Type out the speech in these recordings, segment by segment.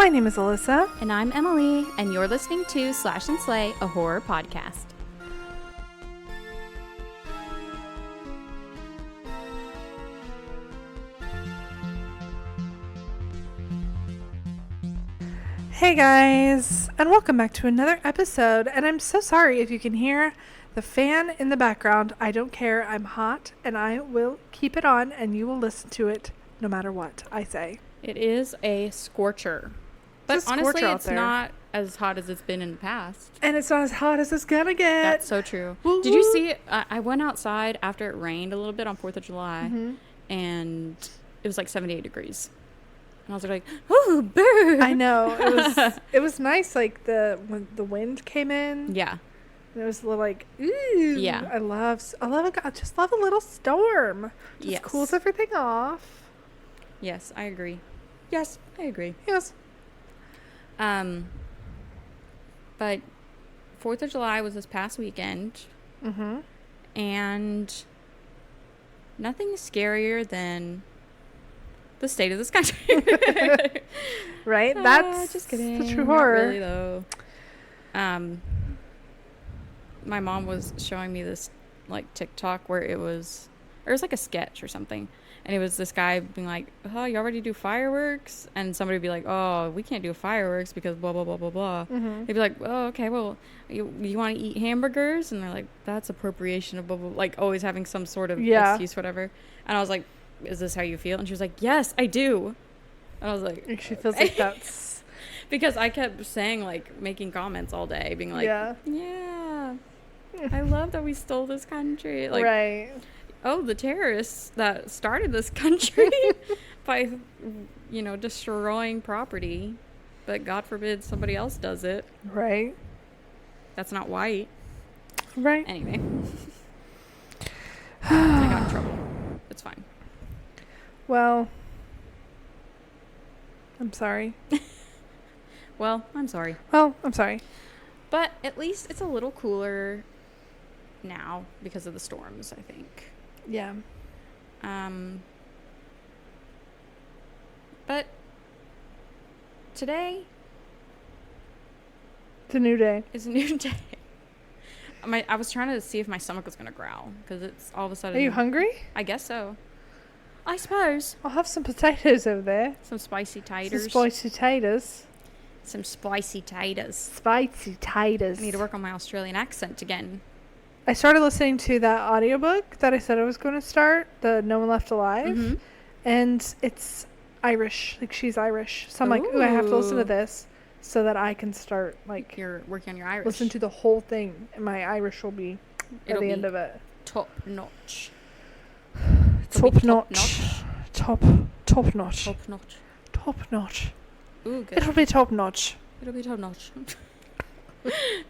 My name is Alyssa. And I'm Emily, and you're listening to Slash and Slay, a horror podcast. Hey guys, and welcome back to another episode. And I'm so sorry if you can hear the fan in the background. I don't care. I'm hot, and I will keep it on, and you will listen to it no matter what I say. It is a scorcher. But honestly, it's not as hot as it's been in the past. And it's not as hot as it's gonna get. That's so true. Woo-hoo. Did you see, I went outside after it rained a little bit on 4th of July, and it was like 78 degrees. And I was like, "Ooh, bird!" I know. It was nice, like when the wind came in. Yeah. And it was a little like, ooh. Yeah. I just love a little storm. Just Yes. cools everything off. Yes, I agree. Yes, I agree. Yes. But 4th of July was this past weekend. Mm-hmm. And nothing is scarier than the state of this country. Right? That's just kidding. the true Not horror. really, though. My mom was showing me this like TikTok where it was like a sketch or something, and it was this guy being like, "Oh, you already do fireworks?" And somebody would be like, "Oh, we can't do fireworks because blah blah blah blah blah." Mm-hmm. They'd be like, "Oh, okay, well, you want to eat hamburgers?" And they're like, "That's appropriation of blah blah," like always having some sort of excuse, whatever. And I was like, "Is this how you feel?" And she was like, "Yes, I do." And I was like, She feels like that's because I kept saying, like, making comments all day, being like, yeah, I love that we stole this country. Like, right. Oh, the terrorists that started this country by, destroying property. But God forbid somebody else does it. Right. That's not white. Right. Anyway. I got in trouble. It's fine. Well, I'm sorry. Well, I'm sorry. But at least it's a little cooler now because of the storms, I think. Yeah. But today It's a new day. is a new day. I was trying to see if my stomach was going to growl because it's all of a sudden. Are you hungry? I guess so. I suppose. I'll have some potatoes over there. Some spicy taters. Some spicy taters. Some spicy taters. Spicy taters. I need to work on my Australian accent again. I started listening to that audiobook that I said I was going to start, the No One Left Alive, Mm-hmm. and it's Irish. Like, she's Irish. So I'm like, ooh, I have to listen to this so that I can start, like, You're working on your Irish. listen to the whole thing, and my Irish will be at the end of it. Top notch. Top notch. Top notch. Top notch. Top notch. Ooh, good. It'll be top notch. It'll be top notch.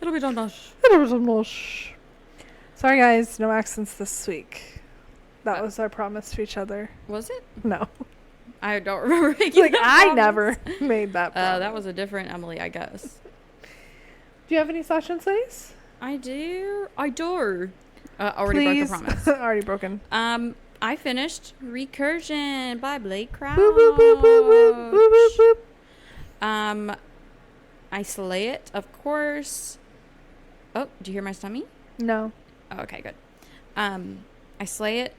It'll be top notch. It'll be top notch. Sorry, guys. No accents this week. That was our promise to each other. Was it? No. I don't remember making Like, that I promise. never made that promise. That was a different Emily, I guess. Do you have any slash and slays? I do. Already Please. broke the promise. Already broken. I finished Recursion by Blake Crouch. Boop, boop, boop, boop, boop, boop, boop, boop. I slay it, of course. Oh, did you hear my stomach? No. Oh, okay, good. I slay it.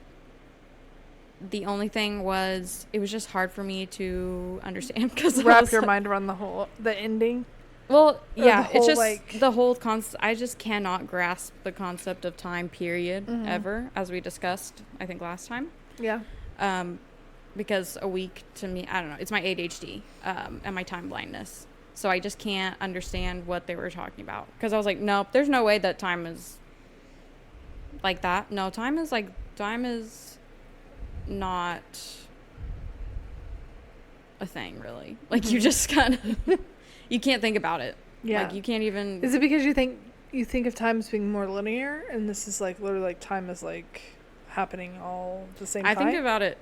The only thing was, it was just hard for me to understand because Wrap your mind around the ending. Well, yeah, whole, it's just like, the whole concept. I just cannot grasp the concept of time period ever, as we discussed, I think, last time. Yeah. Because a week to me, I don't know, it's my ADHD and my time blindness. So I just can't understand what they were talking about. Because I was like, nope, there's no way that time is like that. No, time is not a thing, really. Like, you just kind of, you can't think about it. Yeah. Like, you can't even. Is it because you think of time as being more linear, and this is like literally like time is like happening all at the same time? I think about it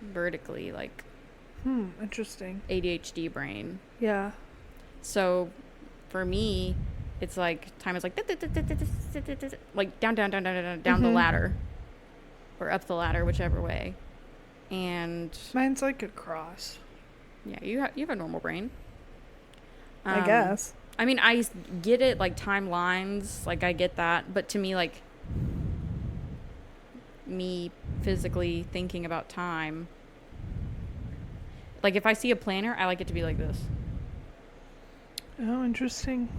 vertically, like interesting. ADHD brain. Yeah. So for me, it's like time is like down the ladder or up the ladder, whichever way. And mine's like a cross. Yeah, you have a normal brain. I guess. I mean, I get it, like, timelines. Like, I get that. But to me, like, me physically thinking about time, like, if I see a planner, I like it to be like this. Oh, interesting.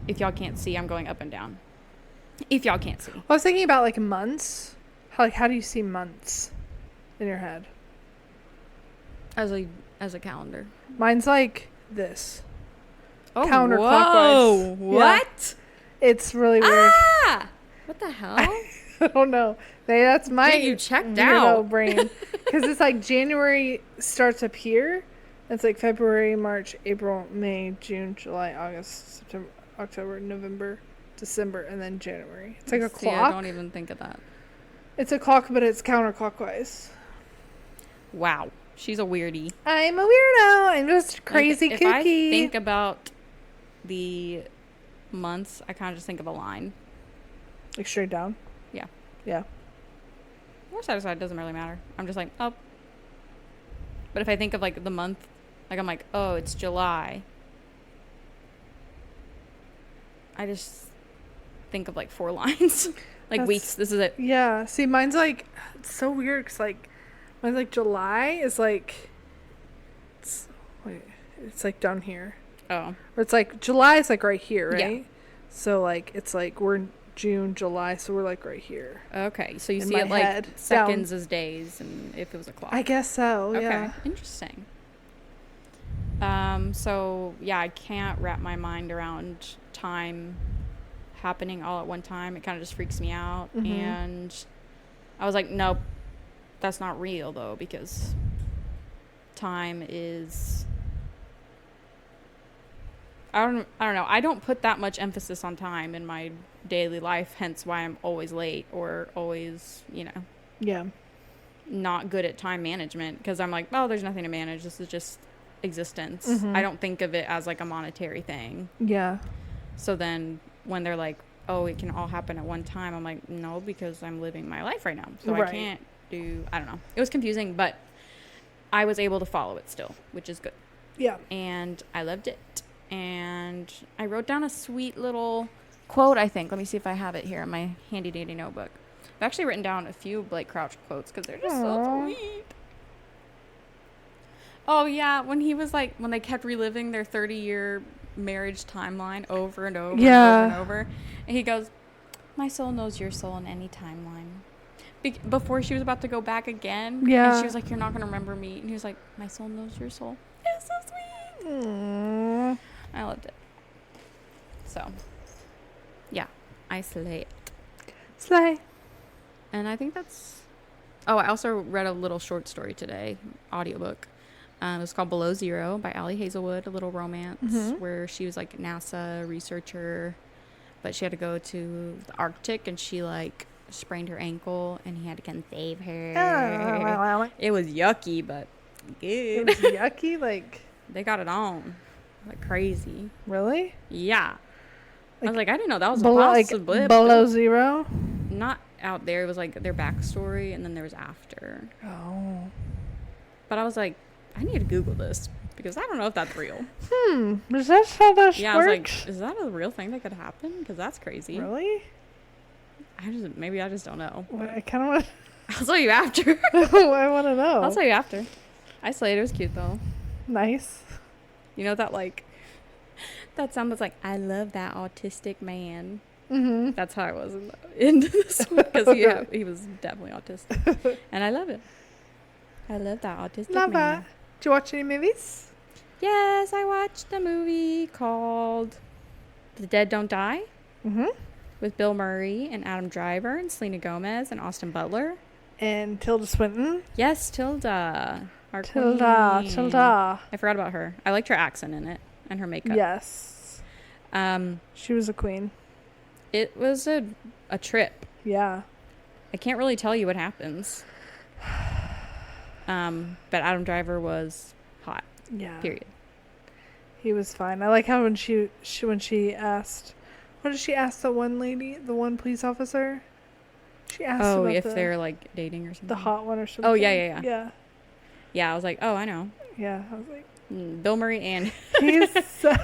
If y'all can't see, I'm going up and down. If y'all can't see. I was thinking about, like, months. How do you see months in your head? As a calendar. Mine's like this. Oh, counterclockwise. Whoa. What? Yeah. It's really weird. Ah! What the hell? I don't know. That's my Get you checked weirdo out. brain. Because it's like January starts up here. It's like February, March, April, May, June, July, August, September, October, November, December, and then January. It's like a See, clock. I don't even think of that. It's a clock, but it's counterclockwise. Wow. She's a weirdie. I'm a weirdo. I'm just crazy like, kooky. If I think about the months, I kind of just think of a line. Like straight down? Yeah. Yeah. North side or side doesn't really matter. I'm just like, up. But if I think of, like, the month, like, I'm like, oh, it's July. I just think of, like, 4 lines. Like, weeks. This is it. Yeah. See, mine's like, it's so weird because, like, mine's like July is like, it's like down here. Oh. Or it's like, July is like right here, right? Yeah. So, like, it's like, we're in June, July, so we're like right here. Okay. So you In see my it, like, head, seconds down. as days, and if it was a clock. I guess so, Okay. yeah. Interesting. So, yeah, I can't wrap my mind around time happening all at one time. It kind of just freaks me out. Mhm. And I was like, nope, that's not real, though, because time is... I don't know. I don't put that much emphasis on time in my daily life, hence why I'm always late or always, Yeah. not good at time management, because I'm like, oh, there's nothing to manage. This is just existence. Mhm. I don't think of it as like a monetary thing. Yeah. So then when they're like, oh, it can all happen at one time, I'm like, no, because I'm living my life right now. So Right. I can't I don't know. It was confusing, but I was able to follow it still, which is good. Yeah. And I loved it. And I wrote down a sweet little quote, I think. Let me see if I have it here in my handy dandy notebook. I've actually written down a few Blake Crouch quotes because they're just so sweet. Oh, yeah. When he was like, when they kept reliving their 30-year marriage timeline over and over and over and over. And he goes, my soul knows your soul in any timeline. Before she was about to go back again. Yeah. And she was like, you're not going to remember me. And he was like, my soul knows your soul. It was so sweet. Aww. I loved it. So, yeah. I slay it. Slay. And I think that's... Oh, I also read a little short story today, audiobook. It was called Below Zero by Allie Hazelwood, a little romance where she was like a NASA researcher, but she had to go to the Arctic and she like sprained her ankle and he had to come save her. Oh. It was yucky, but It good. was yucky, like... They got it on like crazy. Really? Yeah. I was Like, like, I didn't know that was Below, like, possible. below zero? Not out there. It was like their backstory and then there was after. Oh. But I was like, I need to Google this because I don't know if that's real. Is that how that Yeah, I was works? like, is that a real thing that could happen? Because that's crazy. Really? Maybe I just don't know. Well, I kind of want I'll tell you after. I want to know. I'll tell you after. I slayed. It was cute though. Nice. You know that like, that sound that's like, I love that autistic man. Mm-hmm. That's how I was in this one because he was definitely autistic, and I love it. I love that autistic Love man. that. Did you watch any movies? Yes, I watched a movie called The Dead Don't Die Mm-hmm. with Bill Murray and Adam Driver and Selena Gomez and Austin Butler. And Tilda Swinton. Yes, Tilda. Our Tilda. queen. Tilda. I forgot about her. I liked her accent in it and her makeup. Yes. She was a queen. It was a trip. Yeah. I can't really tell you what happens. But Adam Driver was hot. Yeah. Period. He was fine. I like how when she asked, what did she ask the one lady, the one police officer? She asked Oh, about if they're like dating or something. the hot one or something. Oh, yeah. Yeah. Yeah, I was like, oh, I know. Yeah, I was like, Bill Murray and he's so,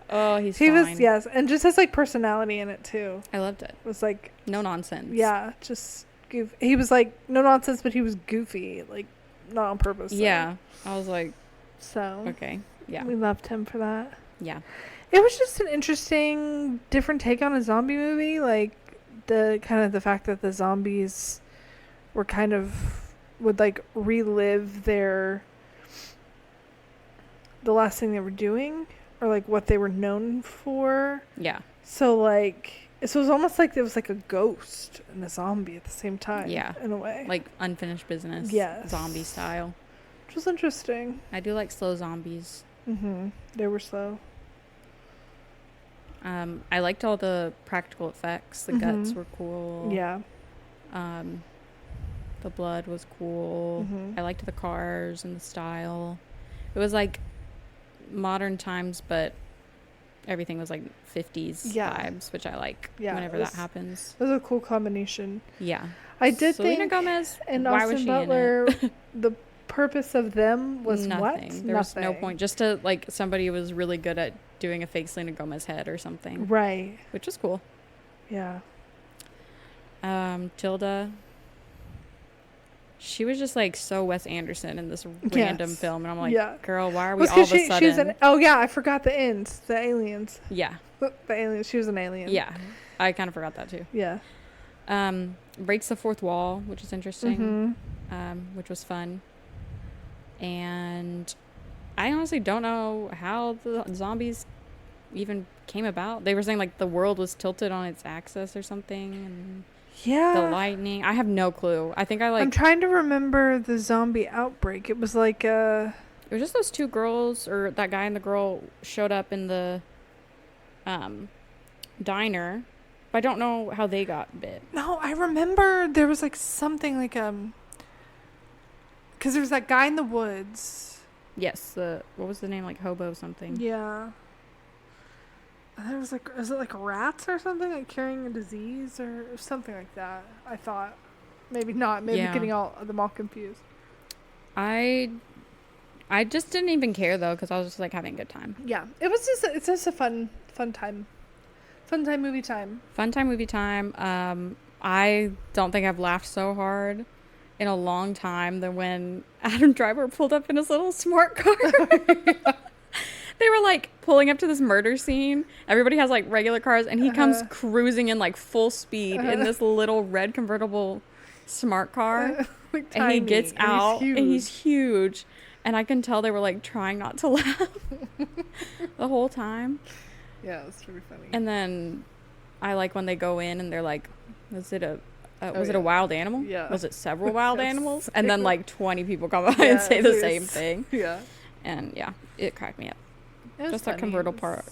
oh, he's he fine. was, yes, and just his like personality in it too. I loved it. It was like No nonsense. Yeah, just he was like no nonsense, but he was goofy, like not on purpose. Yeah, I was like, so okay, yeah, we loved him for that. yeah, It was just an interesting, different take on a zombie movie. Like the kind of the fact that the zombies were kind of would like relive the last thing they were doing, or like what they were known for. yeah, So like it was almost like there was like a ghost and a zombie at the same time. Yeah. In a way. like unfinished business. Yes. Zombie style. Which was interesting. I do like slow zombies. They were slow. I liked all the practical effects. The guts were cool. Yeah. The blood was cool. I liked the cars and the style. It was like modern times, but everything was like 50s vibes, which I like whenever that happens. It was a cool combination. Yeah. I did Selena think Gomez, and why Austin was she Butler, in it? the purpose of them was Nothing. what? There was no point. Just to like somebody was really good at doing a fake Selena Gomez head or something. Right. Which was cool. Yeah. Tilda. She was just like so Wes Anderson in this random film, and I'm like, girl, why are we all of a sudden? Oh yeah, I forgot the ends, the aliens. Yeah. The aliens. She was an alien. Yeah, I kind of forgot that too. Yeah. Breaks the fourth wall, which is interesting, which was fun. And I honestly don't know how the zombies even came about. They were saying like the world was tilted on its axis or something, and the lightning. I have no clue. I think I'm trying to remember the zombie outbreak. It was like it was just those two girls, or that guy and the girl showed up in the diner. But I don't know how they got bit. No, I remember there was like something like because there was that guy in the woods. Yes, what was the name, like hobo something? Yeah. And there was like, is it like rats or something, like carrying a disease or something like that? I thought, maybe not. Maybe getting them all confused. I just didn't even care though, because I was just like having a good time. Yeah, it's just a fun time movie time. Fun time movie time. I don't think I've laughed so hard in a long time than when Adam Driver pulled up in his little smart car. They were like pulling up to this murder scene. Everybody has like regular cars, and he comes cruising in like full speed in this little red convertible smart car. Like and tiny, he gets out, and he's huge. And I can tell they were like trying not to laugh the whole time. Yeah, it's pretty funny. And then I like when they go in and they're like, was it a wild animal? Yeah. Was it several wild animals? And then like 20 people come by and say the same thing. Yeah. And yeah, it cracked me up. Just funny. that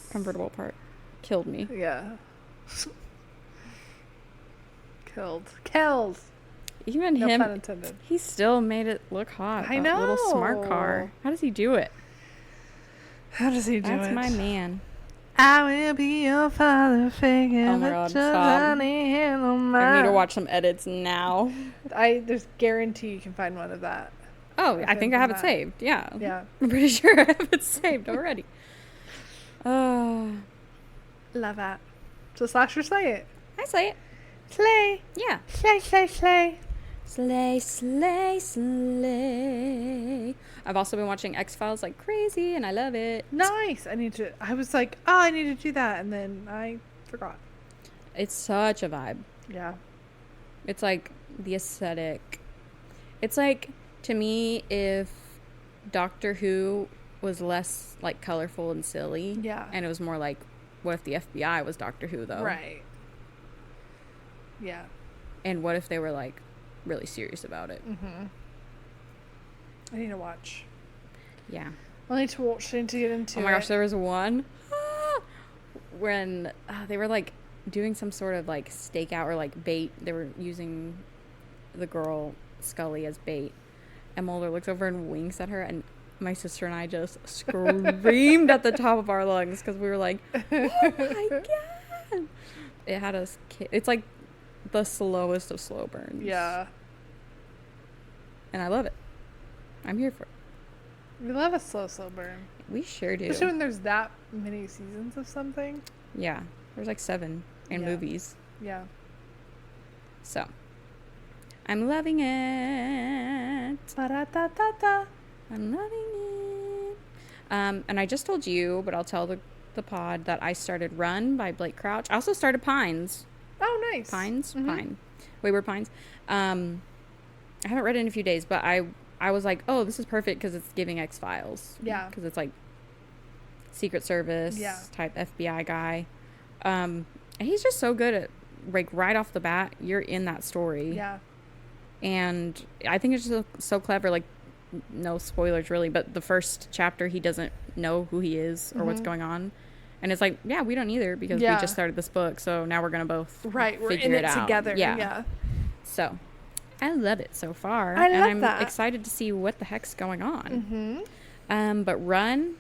convertible part killed me. Yeah. Killed. Even no him, pun intended. he still made it look hot. I that know. Little smart car. How does he do it? How does he do That's it? my man. I will be your father figure. Oh my God, stop. I need to watch some edits now. There's guarantee you can find one of that. Oh, I think I have it saved. Yeah. Yeah. I'm pretty sure I have it saved already. Oh. Love that. So Slash or Slay it. I slay it. Slay. Yeah. Slay. Slay, slay, slay. I've also been watching X-Files like crazy, and I love it. Nice. I was like, I need to do that, and then I forgot. It's such a vibe. Yeah. It's like the aesthetic. It's like, to me, if Doctor Who was less like colorful and silly. Yeah. And it was more like, what if the FBI was Doctor Who though? Right. Yeah. And what if they were like really serious about it? I need to watch. Yeah. I need to watch. I need to get into it. Oh my gosh, there was one when they were like doing some sort of like stakeout or like bait. They were using the girl Scully as bait, and Mulder looks over and winks at her, and my sister and I just screamed at the top of our lungs because we were like, oh my God. It had us it's like the slowest of slow burns. Yeah. And I love it. I'm here for it. We love a slow burn. We sure do. Especially when there's that many seasons of something. Yeah. There's like 7 in movies. Yeah. So, I'm loving it. Ba-da-da-da-da. I'm loving it. And I just told you, but I'll tell the pod that I started Run by Blake Crouch. I also started Pines. Oh, nice. Pines? Mm-hmm. Pine. Wayward Pines. I haven't read it in a few days, but I was like, oh, this is perfect because it's giving X-Files. Yeah. Because it's like Secret Service type FBI guy. And he's just so good at, like, right off the bat, you're in that story. Yeah. And I think it's just so clever, like, no spoilers really, but the first chapter, he doesn't know who he is or what's going on. And it's like, yeah, we don't either because we just started this book. So now we're going to both we're in it it out. together. Yeah. So I love it so far. And I'm that. excited to see what the heck's going on. Mm-hmm. But Run,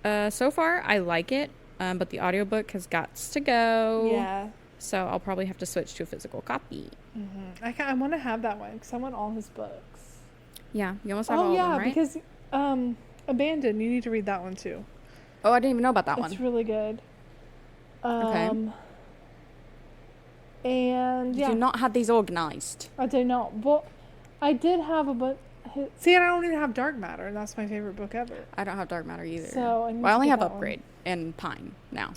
so far I like it. But the audiobook has got to go. Yeah. So I'll probably have to switch to a physical copy. Mm-hmm. I want to have that one because I want all his books. Yeah, you almost have all of them, right? Because Abandoned, you need to read that one too. Oh, I didn't even know about that one. It's really good. Okay. And You do not have these organized. I do not. Well, I did have a book. See, I don't even have Dark Matter, and that's my favorite book ever. I don't have Dark Matter either. So I only have Upgrade and Pine now.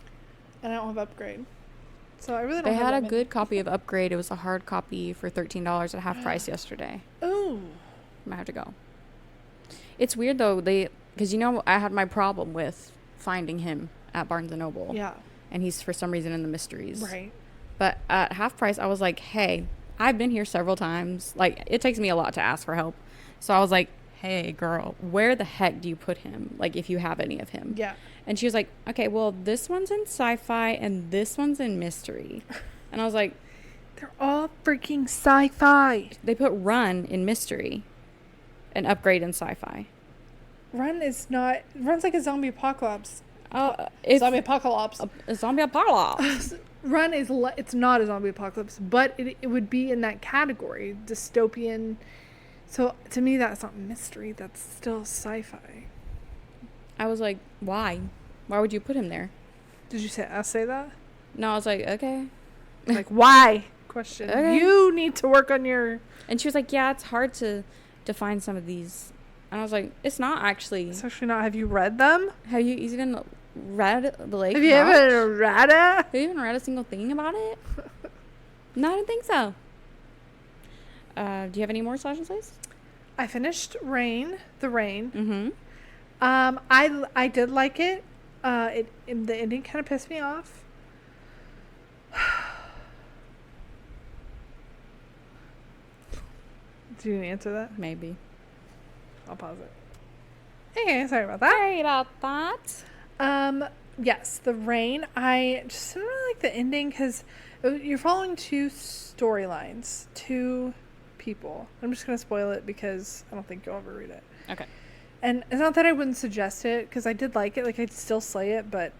And I don't have Upgrade. So I really don't They have had a good copy of Upgrade. It was a hard copy for $13 at half price yesterday. Ooh. I might have to go. It's weird though, because I had my problem with finding him at Barnes & Noble. Yeah. And he's for some reason in the mysteries. Right. But at half price, I was like, hey, I've been here several times. Like, it takes me a lot to ask for help. So I was like, hey, girl, where the heck do you put him? Like, if you have any of him. Yeah. And she was like, okay, well, this one's in sci-fi and this one's in mystery. And I was like, they're all freaking sci-fi. They put Run in mystery and Upgrade in sci-fi. Run's like a zombie apocalypse. Zombie apocalypse. A zombie apocalypse. Run it's not a zombie apocalypse, but it would be in that category, dystopian. So to me, that's not mystery. That's still sci-fi. I was like, why? Why would you put him there? Did you say that? No, I was like, okay. Like, why? Question. Okay. You need to work on your... And she was like, yeah, it's hard to find some of these. And I was like, it's not actually. It's actually not. Have you read them? Have you even read the Lake? Have you ever read it? Have you even read a single thing about it? No, I didn't think so. Do you have any more Slash and Slays? I finished The Rain. Mm-hmm. I did like it. The ending kind of pissed me off. Do you answer that? Maybe. I'll pause it. Okay, sorry about that. Sorry about that. Yes, The Rain. I just didn't really like the ending because you're following two storylines, two people. I'm just gonna spoil it because I don't think you'll ever read it. Okay. And it's not that I wouldn't suggest it because I did like it. Like I'd still slay it, but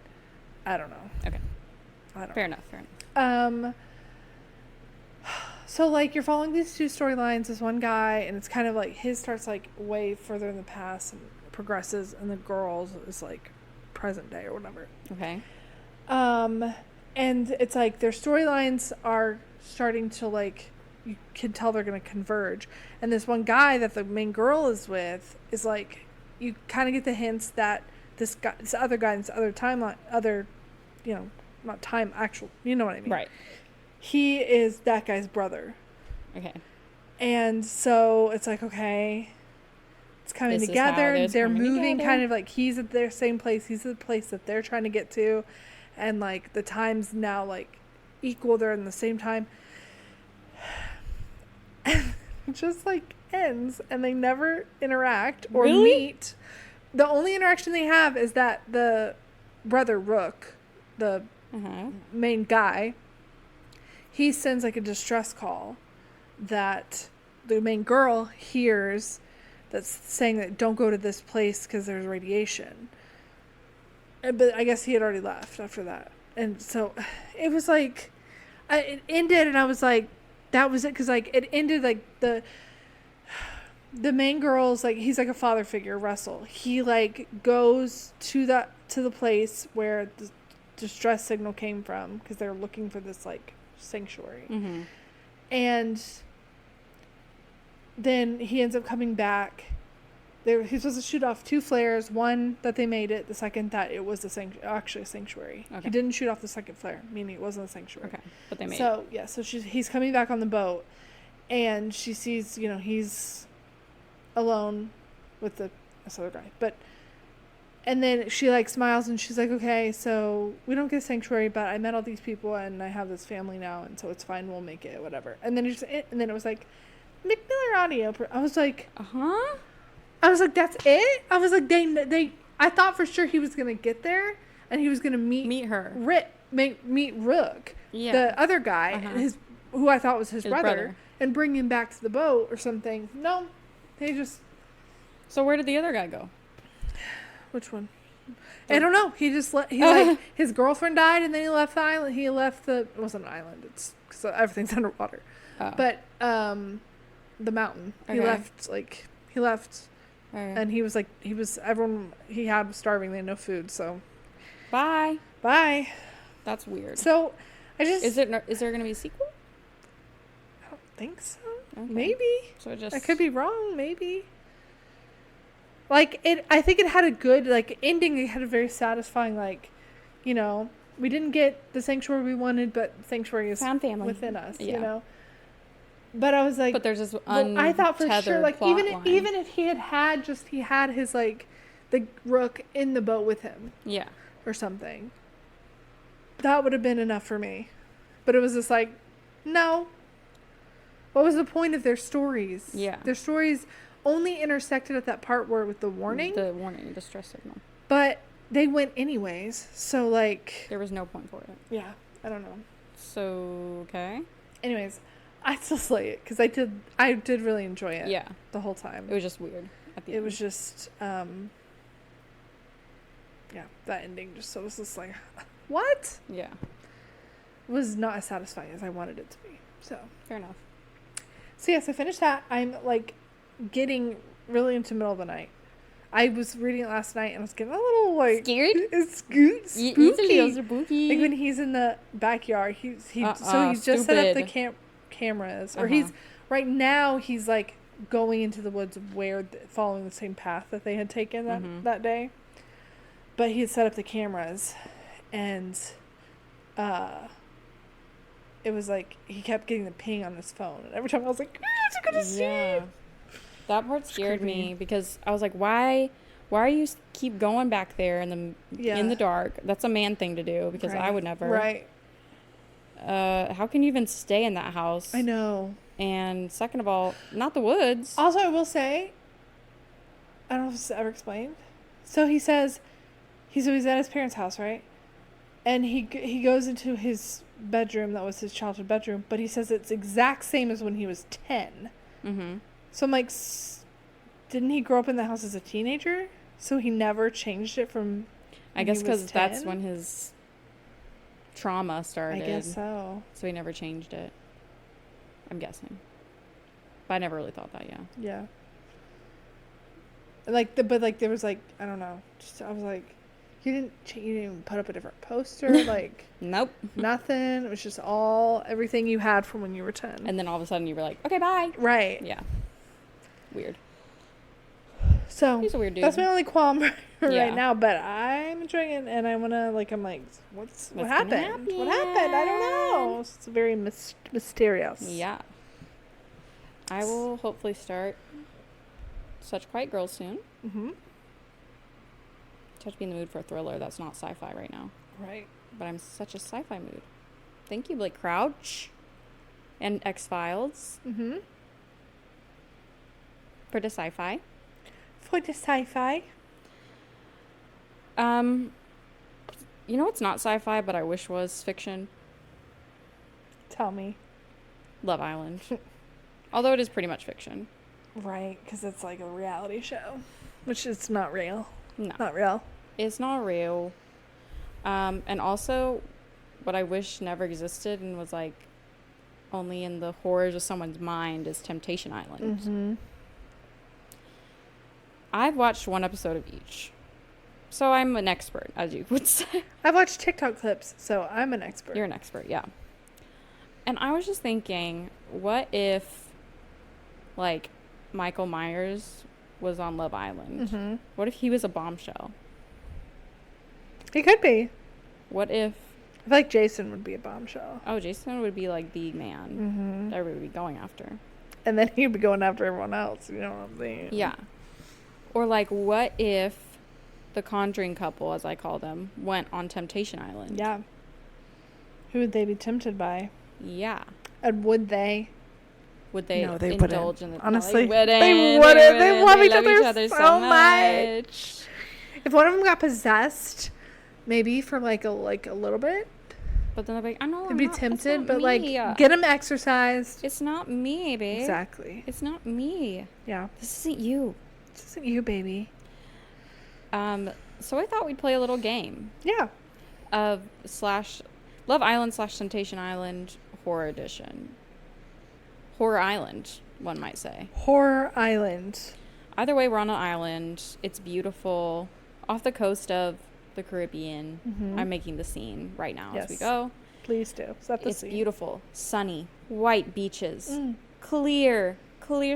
I don't know. Okay. Fair enough. So like you're following these two storylines. This one guy, and it's kind of like his starts like way further in the past and progresses, and the girl's is like present day or whatever. Okay. And it's like their storylines are starting to like, you can tell they're going to converge. And this one guy that the main girl is with is like, you kind of get the hints that this other guy, this other timeline, not time, actual, you know what I mean? Right. He is that guy's brother. Okay. And so it's like, okay, it's coming together. They're moving kind of like he's at their same place. He's at the place that they're trying to get to. And like the time's now like equal. They're in the same time. And it just like ends and they never interact or meet. The only interaction they have is that the brother Rook, the main guy, he sends like a distress call that the main girl hears that's saying that don't go to this place because there's radiation. But I guess he had already left after that. And so it was like, it ended and I was like, that was it. Because like it ended like the main girl's like, he's like a father figure, Russell. He like goes to the place where the distress signal came from because they're looking for this like sanctuary. Mm-hmm. And then he ends up coming back. He's supposed to shoot off 2 flares, one that they made it, the second that it was actually a sanctuary. Okay. He didn't shoot off the second flare, meaning it wasn't a sanctuary. Okay, but they made it. So, yeah, so he's coming back on the boat, and she sees, you know, he's alone with this other guy. And then she, like, smiles, and she's like, okay, so we don't get a sanctuary, but I met all these people, and I have this family now, and so it's fine, we'll make it, whatever. And then it was like, Nick Miller audio. I was like, Uh-huh. I was like, that's it? I was like, I thought for sure he was going to get there and he was going to meet her. Meet Rook, Yeah. the other guy, Uh-huh. who I thought was his brother, brother, and bring him back to the boat or something. No, they just... So where did the other guy go? Which one? I don't know. He just like, his girlfriend died and then he left the island. He left it wasn't an island. It's, so everything's underwater. Oh. But, the mountain. Okay. He left... Okay. And he was like, everyone he had was starving. They had no food. So, Bye. That's weird. So, is there going to be a sequel? I don't think so. Okay. Maybe. So I could be wrong. Maybe. Like I think it had a good like ending. It had a very satisfying like, you know, we didn't get the sanctuary we wanted, but sanctuary is found family within us. Yeah. You know. But I was like, but there's this I thought for sure, like even if he had his like the Rook in the boat with him, yeah, or something, that would have been enough for me. But it was just like, no. What was the point of their stories? Yeah, their stories only intersected at that part where with the warning, distress signal. But they went anyways. So like, there was no point for it. Yeah, I don't know. So okay. Anyways. I still slay it because I did really enjoy it. Yeah, the whole time. It was just weird at the end. It was just yeah, that ending just was just like, what? Yeah, was not as satisfying as I wanted it to be. So fair enough. So yes, I finished that. I'm like getting really into the middle of the night. I was reading it last night and I was getting a little like scared. It's spooky. It's spooky. Like when he's in the backyard, he's just set up the cameras, or he's right now he's like going into the woods where following the same path that they had taken that day, but he had set up the cameras, and it was like he kept getting the ping on his phone, and every time I was like, it's gonna see. That part scared me because I was like, why you keep going back there in the dark? That's a man thing to do because I would never. Right. How can you even stay in that house? I know. And second of all, not the woods. Also, I will say, I don't know if this is ever explained. So he says, he's at his parents' house, right? And he goes into his bedroom that was his childhood bedroom, but he says it's exact same as when he was 10. Mm-hmm. So I'm like, didn't he grow up in the house as a teenager? So he never changed it from. I guess because that's when his trauma started. I guess so. So he never changed it. I'm guessing. But I never really thought that, yeah. Yeah. But there was like, I don't know. I was like, you didn't even put up a different poster, like. Nope. Nothing. It was just everything you had from when you were 10. And then all of a sudden you were like, okay, bye. Right. Yeah. Weird. So he's a weird dude. That's my only qualm right now, but I'm enjoying it, and I want to, like, I'm like, what happened? What happened? I don't know. It's very mysterious. Yeah. I will hopefully start Such Quiet Girls soon. Mm-hmm. Try to be in the mood for a thriller that's not sci-fi right now. Right. But I'm such a sci-fi mood. Thank you, Blake Crouch. And X-Files. Mm-hmm. For the sci-fi. For the sci-fi. You know what's not sci-fi, but I wish was fiction? Tell me. Love Island. Although it is pretty much fiction. Right, because it's like a reality show. Which is not real. No. Not real. It's not real. And also, what I wish never existed and was like only in the horrors of someone's mind is Temptation Island. Mm-hmm. I've watched one episode of each. So I'm an expert, as you would say. I've watched TikTok clips, so I'm an expert. You're an expert, yeah. And I was just thinking, what if, like, Michael Myers was on Love Island? Mm-hmm. What if he was a bombshell? He could be. What if... I feel like Jason would be a bombshell. Oh, Jason would be, like, the man that everybody would be going after. And then he'd be going after everyone else. You know what I'm saying? Yeah. Or, like, what if the Conjuring couple, as I call them, went on Temptation Island? Yeah. Who would they be tempted by? Yeah. And would they? Would they, No, they indulge wouldn't. in the... Honestly, no, they they wouldn't. They love each other so much. If one of them got possessed, maybe for like a little bit, But then they'll be like, I know, they'd be tempted, but like get them exercised. It's not me, babe. Exactly. It's not me. Yeah. This isn't you. This isn't you, baby. So I thought we'd play a little game Yeah. of Love Island / Temptation Island Horror Edition. Horror Island, one might say. Horror Island. Either way, we're on an island. It's beautiful. Off the coast of the Caribbean. Mm-hmm. I'm making the scene right now as we Yes. go. Please do. Set the It's scene. beautiful. Sunny. White beaches. Mm. Clear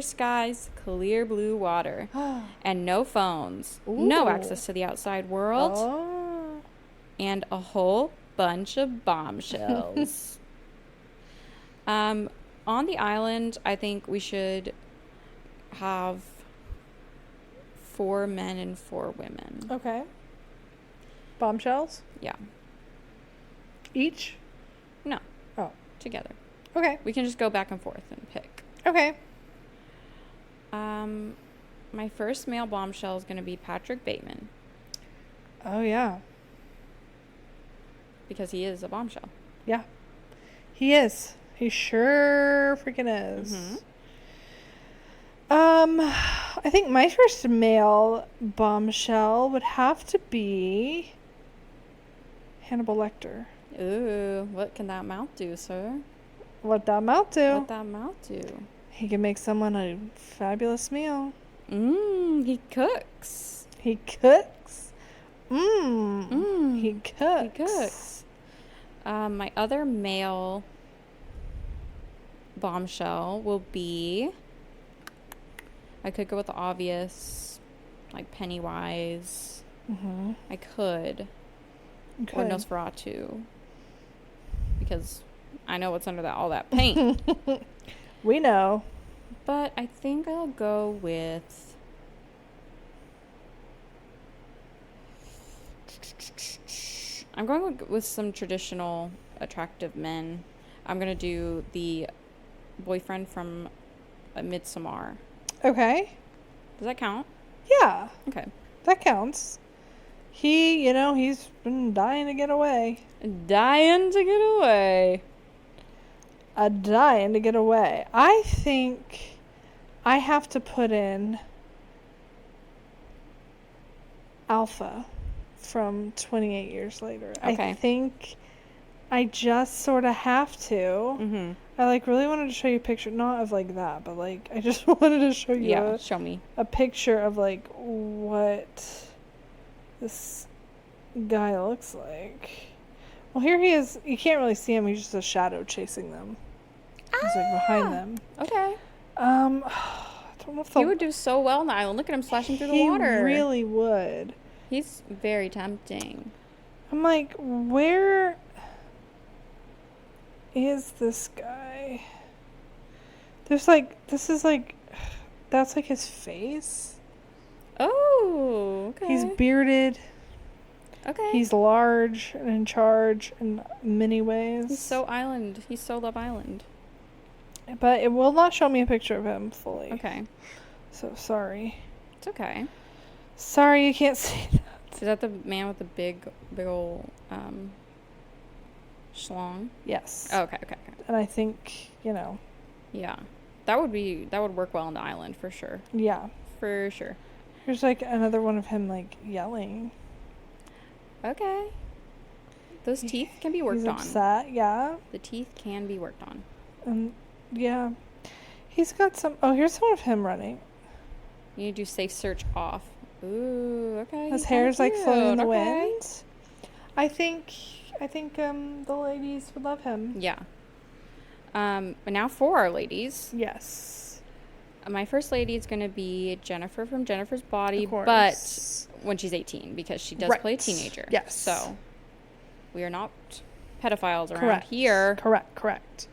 skies. Clear blue water. And no phones. No Ooh. access to the outside world. Oh. And a whole bunch of bombshells. On the island, I think we should have 4 men and 4 women. Okay. Bombshells? Yeah. Each? No. Oh. Together. Okay. We can just go back and forth and pick. Okay. My first male bombshell is going to be Patrick Bateman. Oh, yeah. Because he is a bombshell. Yeah. He is. He sure freaking is. Mm-hmm. I think my first male bombshell would have to be Hannibal Lecter. Ooh, what can that mouth do, sir? What that mouth do? What that mouth do? He can make someone a fabulous meal. He cooks. He cooks. He He cooks. cooks. My other male bombshell will be... I could go with the obvious, like Pennywise. Mm-hmm. I could. Or Nosferatu. Because I know what's under all that paint. We know. But I think I'll go with... I'm going with some traditional attractive men. I'm going to do the boyfriend from Midsommar. Okay. Does that count? Yeah. Okay. That counts. He's been dying to get away. Dying to get away. Dying to get away. I think I have to put in Alpha from 28 Years Later. Okay. I think I just sort of have to. Mm-hmm. I really wanted to show you a picture, not of like that, but like I just wanted to show you Show me. a picture of like what this guy looks like. Well, here he is. You can't really see him. He's just a shadow chasing them. He's like behind them. Okay. I don't know if He would do so well on the island. Look at him splashing through the water. He really would. He's very tempting. I'm like, where is this guy? That's like his face. Oh, okay. He's bearded. Okay. He's large and in charge in many ways. He's so island. He's so Love Island. But it will not show me a picture of him fully. Okay. So sorry. It's okay. Sorry you can't see that. Is that the man with the big ol' schlong? Yes. Oh, okay. And I think, Yeah. That would work well on the island for sure. yeah. For sure. Here's like another one of him like yelling. Okay. Those teeth can be worked He's on. upset, yeah. The teeth can be worked on. And yeah. He's got some. Oh, here's one of him running. You need to do safe search off. Ooh, okay. His he's hair's kinda like floating in the cute, okay. wind. I think the ladies would love him. Yeah. But now for our ladies. Yes. My first lady is going to be Jennifer from Jennifer's Body, Of course. but when she's 18, because she does play a teenager. Yes. So we are not pedophiles around here. Correct.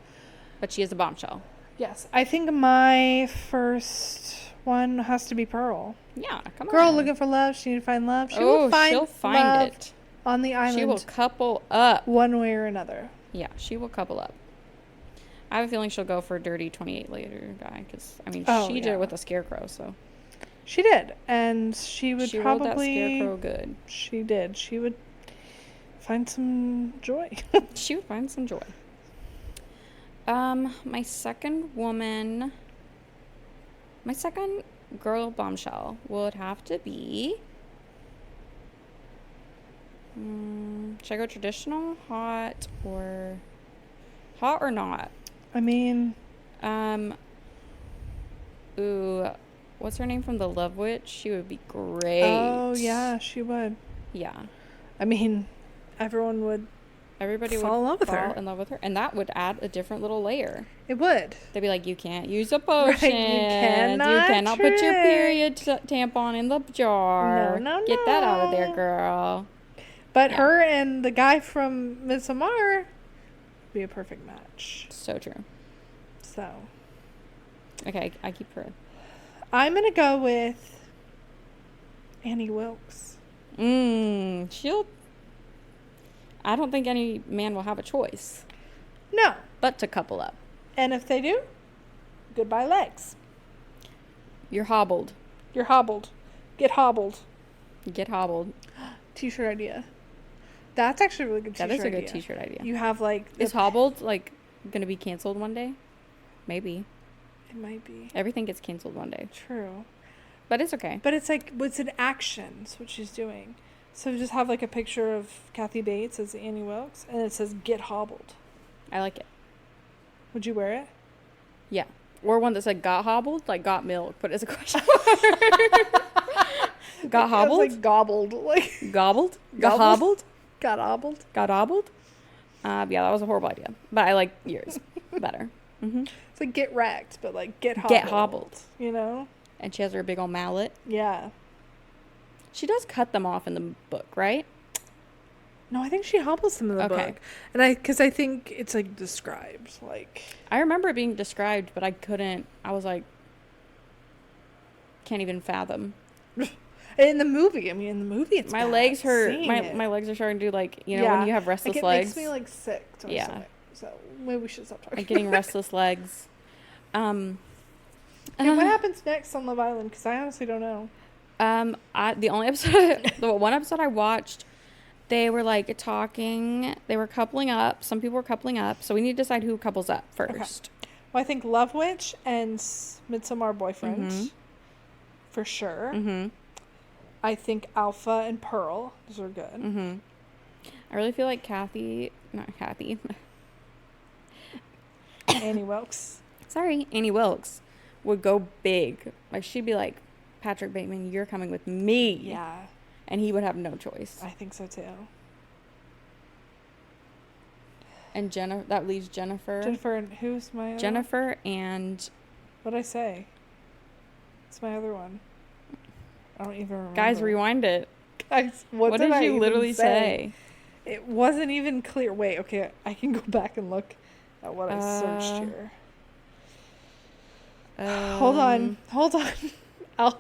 But she is a bombshell. Yes. I think my first one has to be Pearl. Yeah, come on. Girl looking for love. She need to find love. She'll find love it on the island. She will couple up. One way or another. Yeah, she will couple up. I have a feeling she'll go for a dirty 28 later guy, because I mean she did it with a scarecrow, so she did, and she would she probably rolled that scarecrow good. She did. She would find some joy. She would find some joy. My second girl bombshell would have to be. Should I go traditional, hot or not? I mean, ooh, what's her name from the Love Witch? She would be great. Oh yeah, she would. Yeah. I mean, everybody would fall in love with her, and that would add a different little layer. It would. They'd be like, you can't use a potion. Right, you cannot put your period tampon in the jar. No. Get that out of there, girl. But her and the guy from Midsommar be a perfect match. So true. So. Okay, I keep her. I'm gonna go with Annie Wilkes. I don't think any man will have a choice. No. But to couple up. And if they do, goodbye legs. You're hobbled. You're hobbled. Get hobbled. Get hobbled. T-shirt idea. That's actually a really good t-shirt idea. That is a good t-shirt idea. You have like... Is hobbled like going to be canceled one day? Maybe. It might be. Everything gets canceled one day. True. But it's okay. But it's like, what's an action? That's what she's doing. So just have like a picture of Kathy Bates as Annie Wilkes, and it says "Get hobbled." I like it. Would you wear it? Yeah. Or one that said "got hobbled," like "got milk," but it's a question. Got hobbled? Like gobbled, like gobbled. Got hobbled. Got hobbled. Got hobbled. Yeah, that was a horrible idea, but I like yours better. Mm-hmm. It's like "get wrecked," but like "get hobbled." Get hobbled. You know. And she has her big old mallet. Yeah. She does cut them off in the book, right? No, I think she hobbles them in the book. And because I think it's like described, like. I remember it being described, but I was like, can't even fathom. In the movie, it's my legs hurt. My legs are starting to like, when you have restless legs. It makes me like sick to my stomach. So maybe we should stop talking. I'm getting restless legs. And what happens next on Love Island? Because I honestly don't know. The one episode I watched, they were like talking. They were coupling up. Some people were coupling up. So we need to decide who couples up first. Okay. Well, I think Love Witch and Midsommar Boyfriend, for sure. Mm-hmm. I think Alpha and Pearl. Those are good. Mm-hmm. I really feel like Annie Wilkes. Sorry, Annie Wilkes would go big. Like, she'd be like, Patrick Bateman, you're coming with me. Yeah. And he would have no choice. I think so too. And that leaves Jennifer. Jennifer and who's my other Jennifer and... What'd I say? It's my other one. I don't even remember. Guys, rewind it. Guys, what did I you literally say? It wasn't even clear. Wait, okay. I can go back and look at what I searched here. Hold on.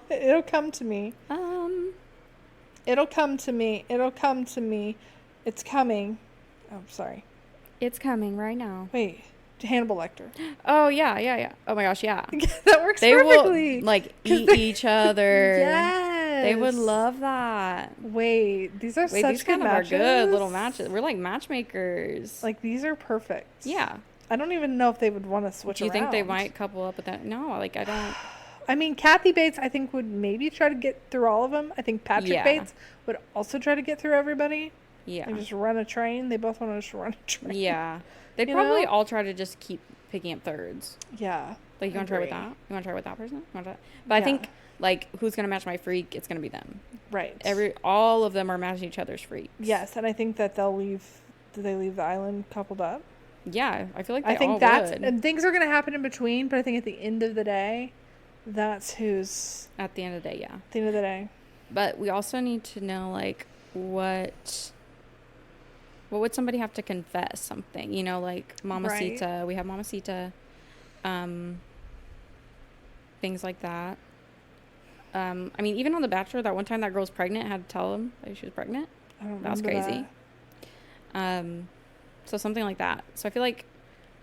It'll come to me. It'll come to me. It's coming. Oh, sorry. It's coming right now. Wait. Hannibal Lecter. Oh, yeah. Oh, my gosh, yeah. That works perfectly. They will, like, eat each other. Yes. They would love that. Wait, these are such these good kind matches. Of are good little matches. We're like matchmakers. Like, these are perfect. Yeah. I don't even know if they would want to switch around. Do you think they might couple up with that? No, like, I don't. I mean, Kathy Bates, I think, would maybe try to get through all of them. I think Patrick Bates would also try to get through everybody. Yeah. And just run a train. They both want to just run a train. Yeah. They'd probably all try to just keep picking up thirds. Yeah. Like, you want to try with that? You want to try with that person? But I think, like, who's going to match my freak? It's going to be them. Right. All of them are matching each other's freaks. Yes, and I think that they'll leave. Do they leave the island coupled up? Yeah, I feel like they all would. And things are going to happen in between, but I think at the end of the day, that's who's... At the end of the day, yeah. At the end of the day. But we also need to know, like, what would somebody have to confess? Something, you know, like Mamacita. Right. We have Mamacita. Things like that. I mean, even on The Bachelor, that one time that girl's pregnant, had to tell him that she was pregnant. I don't That was crazy. That. So something like that. So I feel like